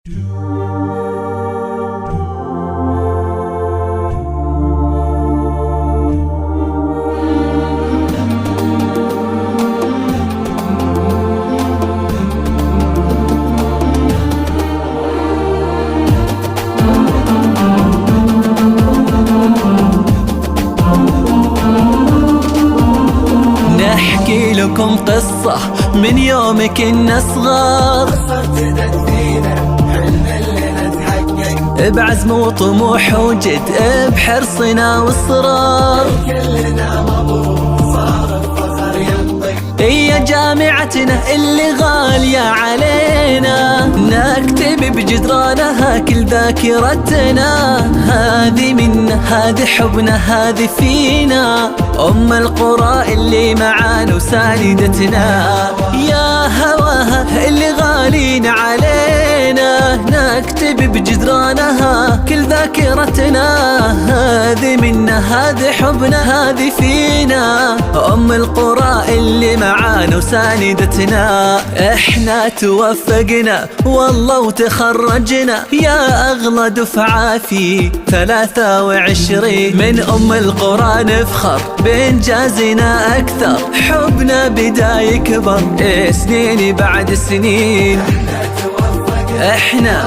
نحكي لكم قصة من يوم كنا صغار، صرت تدفينا حلم اللي نتحقق بعزم وطموح وجد بحرصنا واصرار. كلنا مبروك صار الفخر ينطق، هي جامعتنا اللي غالية علينا، نكتب بجدرانها كل ذاكرتنا. هذه منا، هذه حبنا، هذه فينا، أم القرى اللي معانا وساندتنا. يا هواها اللي غالين علينا، نكتب بجدرانها كل ذاكرتنا. هذه منا، هذه حبنا، هذه فينا، أم القرى اللي معانا وساندتنا. احنا توفقنا والله وتخرجنا، يا أغلى دفعة في 23. من أم القرى نفخر بإنجازنا أكثر، حبنا بدا يكبر سنين بعد سنين. احنا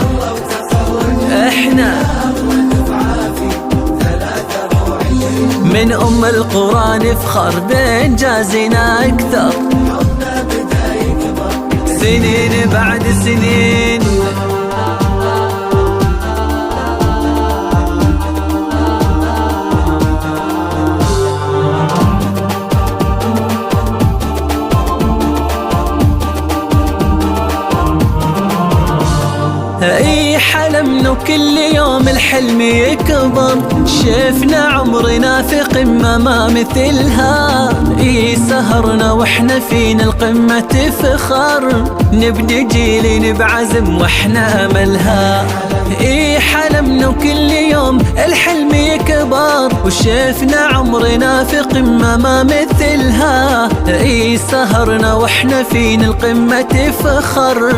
من أم القرى نفخر بإنجازنا أكثر، سنين بعد سنين. اي حلمنا وكل يوم الحلم يكبر، شفنا عمرنا في قمة ما مثلها. اي سهرنا واحنا فينا القمة تفخر، نبني جيل بعزم واحنا املها. اي حلمنا وكل يوم الحلم يكبر، وشفنا عمرنا في قمة ما مثلها. اي سهرنا واحنا فينا القمة تفخر،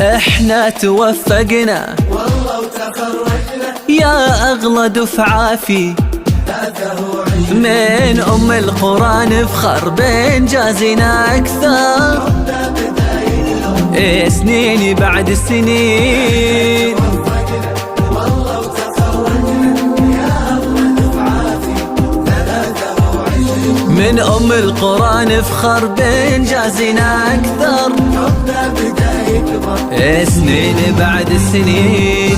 احنا توفقنا والله وتخرجنا، يا أغلى دفعة في 23. من أم القرى نفخر بإنجازنا أكثر، سنين بعد سنين. والله وتخرجنا، يا أغلى دفعة في 23. من أم القرى نفخر بإنجازنا أكثر، حبنا بدا يكبر سنين بعد سنين.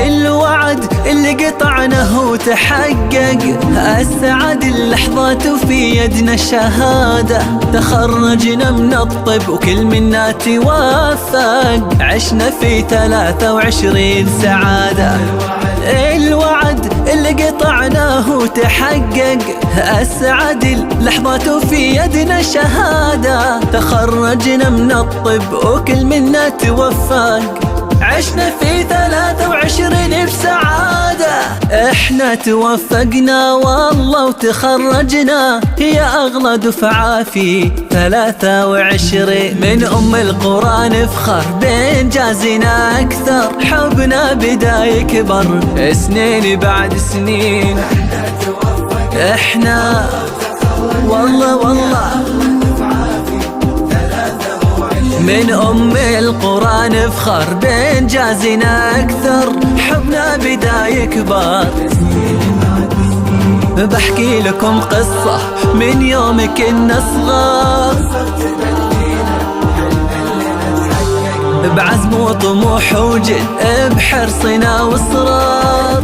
الوعد اللي قطعناه وتحقق، أسعد اللحظات وفي يدنا الشهادة. تخرجنا من الطب وكل منا توفق، عشنا في 23 سعادة. الوعد اللي قطعناه وتحقق، أسعد اللحظات وفي يدنا الشهادة. تخرجنا من الطب وكل منا توفق، عشنا في 23 بسعادة. احنا توفقنا والله وتخرجنا، يا أغلى دفعة في 23. من أم القرى نفخر بإنجازنا أكثر، حبنا بدا يكبر سنين بعد سنين. احنا والله من أم القرى نفخر بإنجازنا أكثر، حبنا بدا يكبر. بحكي لكم قصة من يوم كنا صغار، بعزم وطموح وجد بحرصنا واصرار.